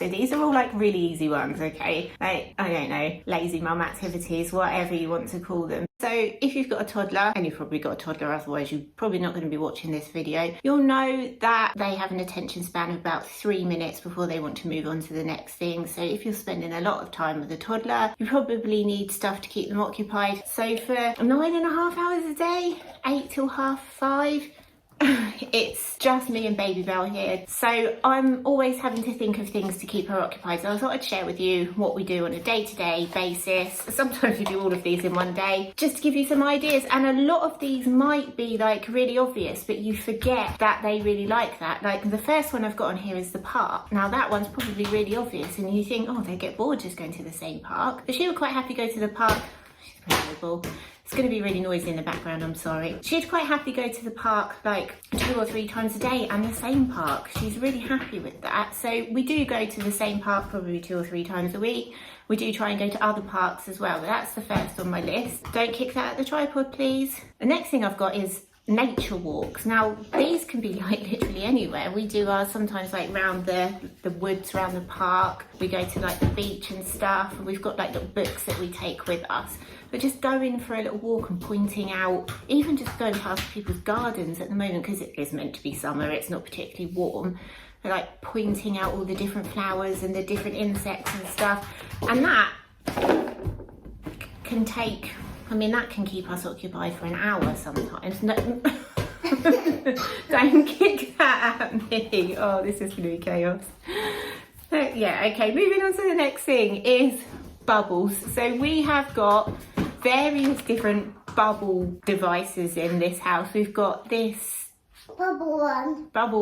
So these are all like really easy ones, okay? Like, I don't know, lazy mum activities, whatever you want to call them. So if you've got a toddler, and you've probably got a toddler, otherwise you're probably not going to be watching this video, you'll know that they have an attention span of about 3 minutes before they want to move on to the next thing. So if you're spending a lot of time with a toddler, you probably need stuff to keep them occupied. So for 9.5 hours a day, 8 till 5:30, it's just me and Baby Belle here, so I'm always having to think of things to keep her occupied. So I thought I'd share with you what we do on a day-to-day basis. Sometimes we do all of these in one day, just to give you some ideas. And a lot of these might be like really obvious, but you forget that they really like that. Like the first one I've got on here is the park. Now that one's probably really obvious, and you think, oh, they get bored just going to the same park. But she would quite happily go to the park. She's pretty little. It's going to be really noisy in the background, I'm sorry. She'd quite happily go to the park like 2 or 3 times a day, and the same park. She's really happy with that. So we do go to the same park probably 2 or 3 times a week. We do try and go to other parks as well, but that's the first on my list. Don't kick that at the tripod, please. The next thing I've got is nature walks. Now these can be like literally anywhere. We do ours sometimes like round the woods around the park. We go to like the beach and stuff, and we've got like little books that we take with us. But just going for a little walk and pointing out, even just going past people's gardens at the moment, because it is meant to be summer, it's not particularly warm, but like pointing out all the different flowers and the different insects and stuff. And that can take, I mean, that can keep us occupied for an hour sometimes. No, don't kick that at me. Oh, this is going to be chaos. So, yeah, okay, moving on to the next thing is bubbles. So we have got various different bubble devices in this house. We've got this bubble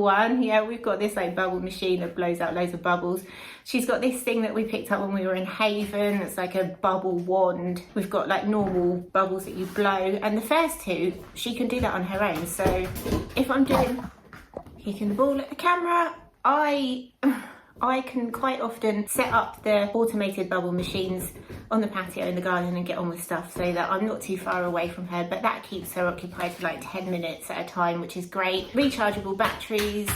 one, yeah, we've got this like bubble machine that blows out loads of bubbles. She's got this thing that we picked up when we were in Haven, it's like a bubble wand. We've got like normal bubbles that you blow, and the first 2 she can do that on her own. So if I'm doing kicking the ball at the camera, I can quite often set up the automated bubble machines on the patio in the garden and get on with stuff so that I'm not too far away from her, but that keeps her occupied for like 10 minutes at a time, which is great. Rechargeable batteries,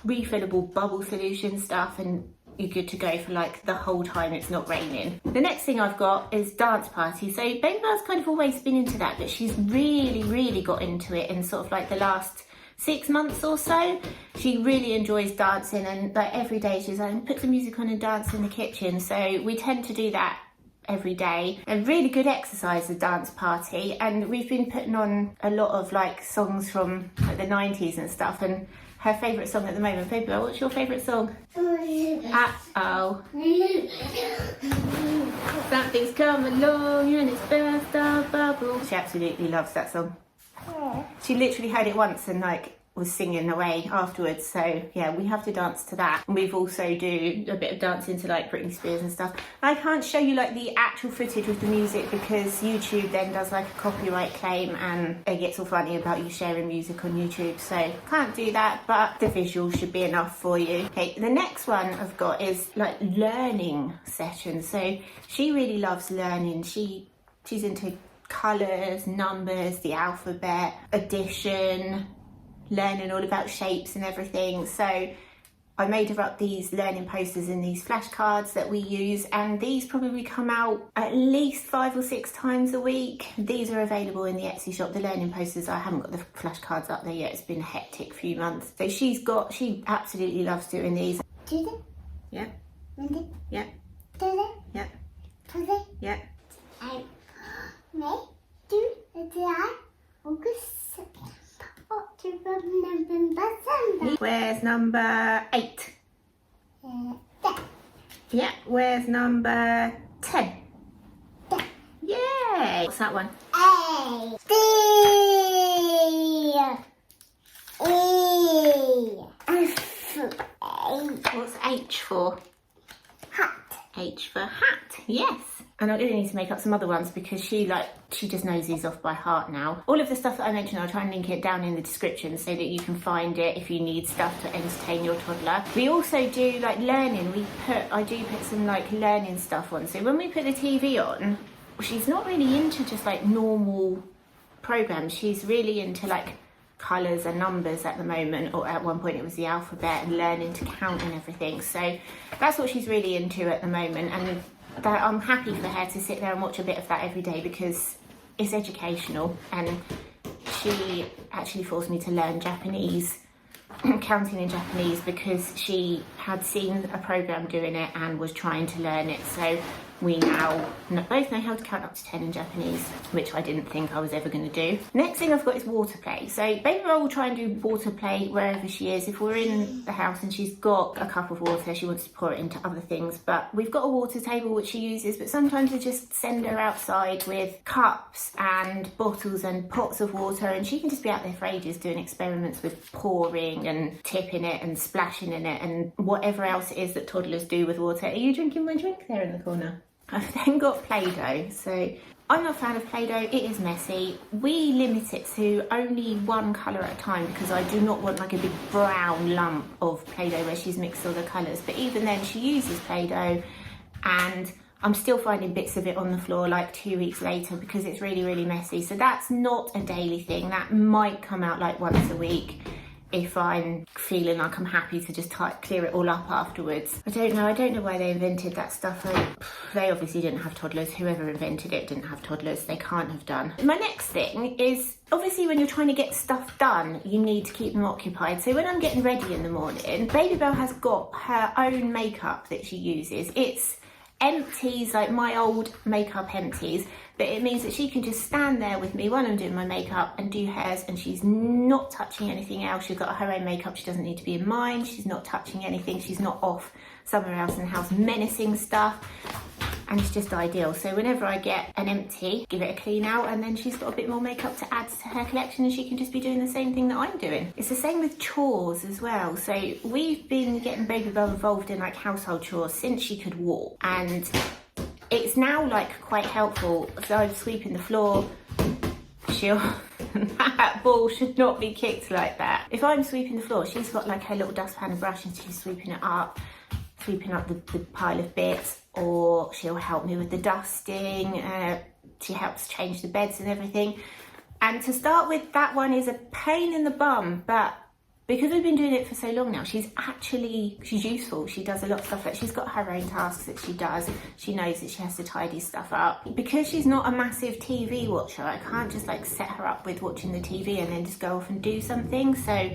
refillable bubble solution stuff, and you're good to go for like the whole time it's not raining. The next thing I've got is dance party. So Baby Belle's kind of always been into that, but she's really got into it in sort of like the last 6 months or so. She really enjoys dancing, and like every day she's like, put some music on and dance in the kitchen. So we tend to do that every day. A really good exercise, the dance party, and we've been putting on a lot of like songs from like the 90s and stuff. And her favourite song at the moment, Baby Belle, what's your favourite song? Uh-oh. Something's come along and it's burst our bubble. She absolutely loves that song. She literally heard it once and like was singing away afterwards. So yeah, we have to dance to that. And we've also do a bit of dancing to like Britney Spears and stuff. I can't show you like the actual footage with the music because YouTube then does like a copyright claim and it gets all funny about you sharing music on YouTube. So can't do that, but the visuals should be enough for you. Okay, the next one I've got is like learning sessions. So she really loves learning. She's into colours, numbers, the alphabet, addition, learning all about shapes and everything. So I made her up these learning posters and these flashcards that we use, and these probably come out at least 5 or 6 times a week. These are available in the Etsy shop. The learning posters, I haven't got the flashcards up there yet. It's been a hectic few months. So she absolutely loves doing these. Yeah. Yeah. Yeah. Yeah. Where's number 8? Yeah, where's number 10? Yay! What's that one? A. What's H for? Hat. H for hat, yes. And I do need to make up some other ones because she just knows these off by heart now. All of the stuff that I mentioned, I'll try and link it down in the description so that you can find it if you need stuff to entertain your toddler. We also do like learning. I do put some like learning stuff on. So when we put the TV on, she's not really into just like normal programs. She's really into like colours and numbers at the moment, or at one point it was the alphabet and learning to count and everything. So that's what she's really into at the moment, and that I'm happy for her to sit there and watch a bit of that every day because it's educational. And she actually forced me to learn Japanese, counting in Japanese, because she had seen a program doing it and was trying to learn it. So we now both know how to count up to 10 in Japanese, which I didn't think I was ever going to do. Next thing I've got is water play. So Baby Belle will try and do water play wherever she is. If we're in the house and she's got a cup of water, she wants to pour it into other things. But we've got a water table which she uses, but sometimes we just send her outside with cups and bottles and pots of water, and she can just be out there for ages doing experiments with pouring and tipping it and splashing in it and whatever else it is that toddlers do with water. Are you drinking my drink there in the corner? I've then got Play-Doh. So I'm not a fan of Play-Doh, it is messy. We limit it to only one colour at a time because I do not want like a big brown lump of Play-Doh where she's mixed all the colours. But even then she uses Play-Doh and I'm still finding bits of it on the floor like 2 weeks later because it's really, really messy. So that's not a daily thing. That might come out like once a week if I'm feeling like I'm happy to just clear it all up afterwards. I don't know why they invented that stuff. They obviously didn't have toddlers. Whoever invented it didn't have toddlers. They can't have done. My next thing is, obviously when you're trying to get stuff done, you need to keep them occupied. So when I'm getting ready in the morning, Baby Belle has got her own makeup that she uses. It's empties, like my old makeup empties, but it means that she can just stand there with me while I'm doing my makeup and do hers, and she's not touching anything else. She's got her own makeup, she doesn't need to be in mine, she's not touching anything, she's not off somewhere else in the house menacing stuff, and it's just ideal. So whenever I get an empty, give it a clean out, and then she's got a bit more makeup to add to her collection and she can just be doing the same thing that I'm doing. It's the same with chores as well. So we've been getting Baby Belle involved in like household chores since she could walk, and it's now like quite helpful. So I'm sweeping the floor, that ball should not be kicked like that. If I'm sweeping the floor, she's got like her little dustpan and brush and she's sweeping it up, sweeping up the pile of bits, or she'll help me with the dusting. She helps change the beds and everything. And to start with, that one is a pain in the bum, but because we've been doing it for so long now, she's useful. She does a lot of stuff. Like she's got her own tasks that she does. She knows that she has to tidy stuff up. Because she's not a massive TV watcher, I can't just like set her up with watching the TV and then just go off and do something. So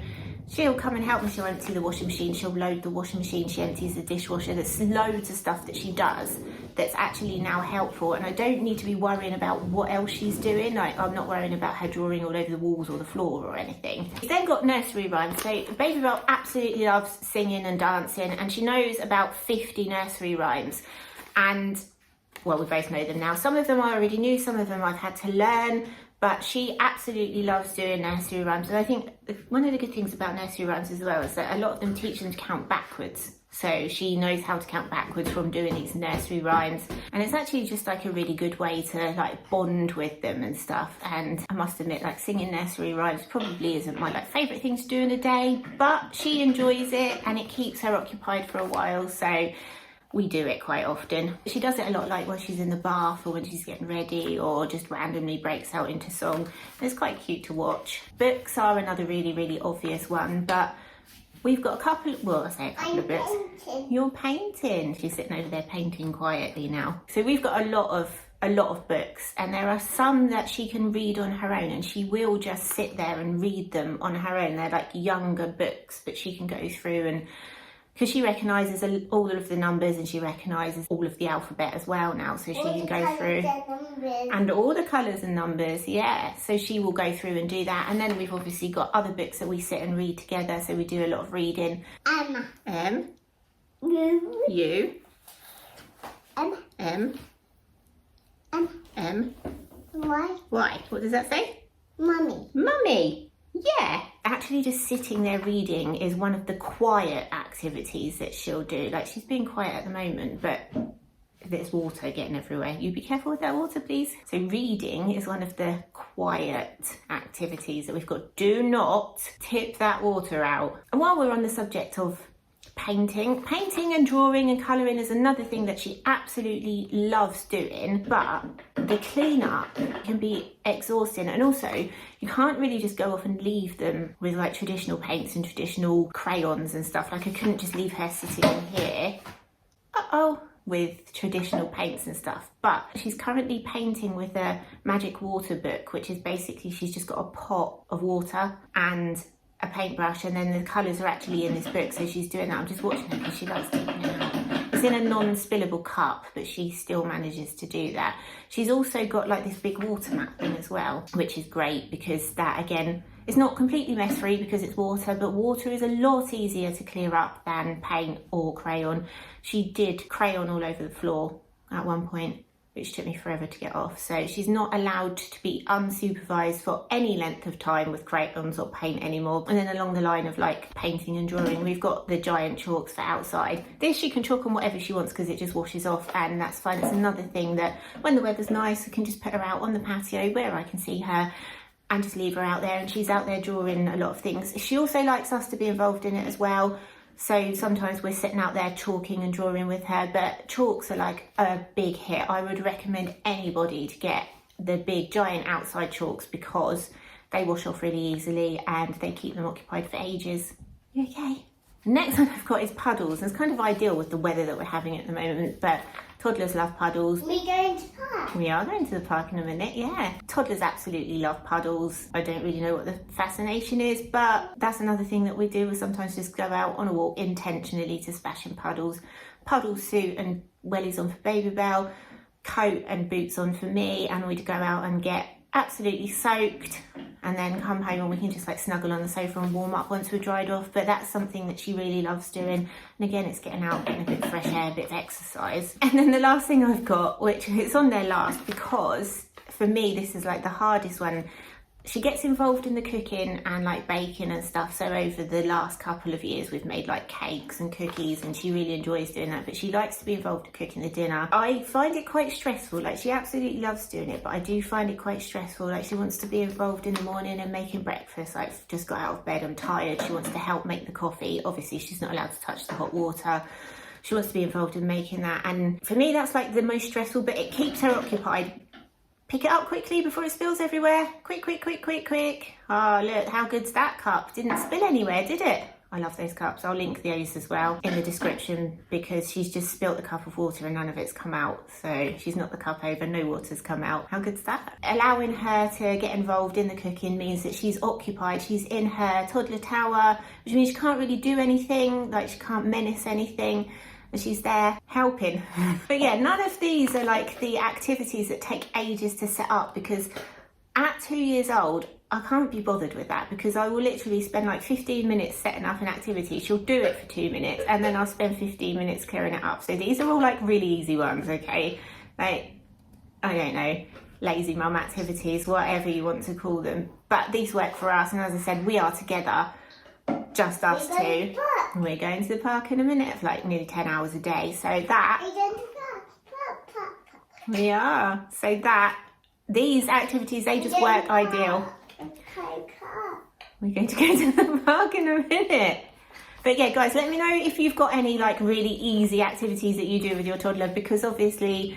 she'll come and help me. She'll empty the washing machine, she'll load the washing machine, she empties the dishwasher. There's loads of stuff that she does that's actually now helpful, and I don't need to be worrying about what else she's doing. Like, I'm not worrying about her drawing all over the walls or the floor or anything. She's then got nursery rhymes. So Baby Belle absolutely loves singing and dancing, and she knows about 50 nursery rhymes. And well, we both know them now. Some of them I already knew, some of them I've had to learn, but she absolutely loves doing nursery rhymes. And I think one of the good things about nursery rhymes as well is that a lot of them teach them to count backwards. So she knows how to count backwards from doing these nursery rhymes. And it's actually just like a really good way to like bond with them and stuff. And I must admit, like singing nursery rhymes probably isn't my like favourite thing to do in a day, but she enjoys it and it keeps her occupied for a while. So we do it quite often. She does it a lot like when she's in the bath or when she's getting ready, or just randomly breaks out into song. It's quite cute to watch. Books are another really, really obvious one, but we've got a couple, well, I say a couple of books. Painting. You're painting. She's sitting over there painting quietly now. So we've got a lot of books, and there are some that she can read on her own, and she will just sit there and read them on her own. They're like younger books, but she can go through, and because she recognises all of the numbers and she recognises all of the alphabet as well now, so she can go through and all the colours and numbers, yeah. So she will go through and do that. And then we've obviously got other books that we sit and read together, so we do a lot of reading. M. U. M. Y. Y. What does that say? Mummy. Mummy. Yeah, actually just sitting there reading is one of the quiet activities that she'll do. Like, she's being quiet at the moment, but there's water getting everywhere. You be careful with that water, please. So reading is one of the quiet activities that we've got. Do not tip that water out. And while we're on the subject of painting. Painting and drawing and colouring is another thing that she absolutely loves doing, but the cleanup can be exhausting, and also you can't really just go off and leave them with like traditional paints and traditional crayons and stuff. Like I couldn't just leave her sitting in here with traditional paints and stuff. But she's currently painting with a magic water book, which is basically she's just got a pot of water and a paintbrush, and then the colours are actually in this book. So she's doing that. I'm just watching her because she likes taking it out. It's in a non-spillable cup, but she still manages to do that. She's also got like this big water mat thing as well, which is great because that again, it's not completely mess free because it's water, but water is a lot easier to clear up than paint or crayon. She did crayon all over the floor at one point, which took me forever to get off. So she's not allowed to be unsupervised for any length of time with crayons or paint anymore. And then along the line of like painting and drawing, we've got the giant chalks for outside. This she can chalk on whatever she wants because it just washes off, and that's fine. It's another thing that when the weather's nice, I can just put her out on the patio where I can see her and just leave her out there, and she's out there drawing a lot of things. She also likes us to be involved in it as well. So sometimes we're sitting out there chalking and drawing with her, but chalks are like a big hit. I would recommend anybody to get the big giant outside chalks because they wash off really easily and they keep them occupied for ages. You okay? Next one I've got is puddles. It's kind of ideal with the weather that we're having at the moment, but toddlers love puddles. We're going to the park. We are going to the park in a minute, yeah. Toddlers absolutely love puddles. I don't really know what the fascination is, but that's another thing that we do. We sometimes just go out on a walk intentionally to splash in puddles. Puddle suit and wellies on for Babybel, coat and boots on for me, and we'd go out and get absolutely soaked and then come home and we can just like snuggle on the sofa and warm up once we're dried off. But that's something that she really loves doing, and again it's getting out, getting a bit of fresh air, a bit of exercise. And then the last thing I've got, which it's on there last because for me this is like the hardest one, she gets involved in the cooking and like baking and stuff. So over the last couple of years we've made like cakes and cookies, and she really enjoys doing that, but she likes to be involved in cooking the dinner. I find it quite stressful. Like she absolutely loves doing it, but I do find it quite stressful. Like she wants to be involved in the morning and making breakfast. Like just got out of bed, I'm tired, she wants to help make the coffee. Obviously she's not allowed to touch the hot water. She wants to be involved in making that, and for me that's like the most stressful, but it keeps her occupied. Pick it up quickly before it spills everywhere. Quick, quick, quick, quick, quick. Oh, look, how good's that cup? Didn't spill anywhere, did it? I love those cups. I'll link those as well in the description because she's just spilt the cup of water and none of it's come out. So she's knocked the cup over, no water's come out. How good's that? Allowing her to get involved in the cooking means that she's occupied. She's in her toddler tower, which means she can't really do anything, like she can't menace anything. And she's there helping. But yeah, none of these are like the activities that take ages to set up, because at 2 years old, I can't be bothered with that because I will literally spend like 15 minutes setting up an activity. She'll do it for 2 minutes and then I'll spend 15 minutes clearing it up. So these are all like really easy ones, okay? Like, I don't know, lazy mum activities, whatever you want to call them. But these work for us, and as I said, we are together, just us two. We're going to the park in a minute for like nearly 10 hours a day. So that... We're going to the park. We are. So that... These activities, they just work ideal. We're going to go to the park in a minute. But yeah, guys, let me know if you've got any like really easy activities that you do with your toddler, because obviously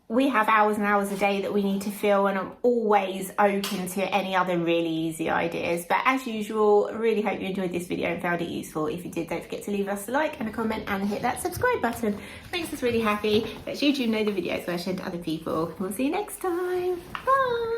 we have hours and hours a day that we need to fill, and I'm always open to any other really easy ideas. But as usual, really hope you enjoyed this video and found it useful. If you did, don't forget to leave us a like and a comment and hit that subscribe button. Makes us really happy. Let YouTube know the videos were shared to other people. We'll see you next time. Bye.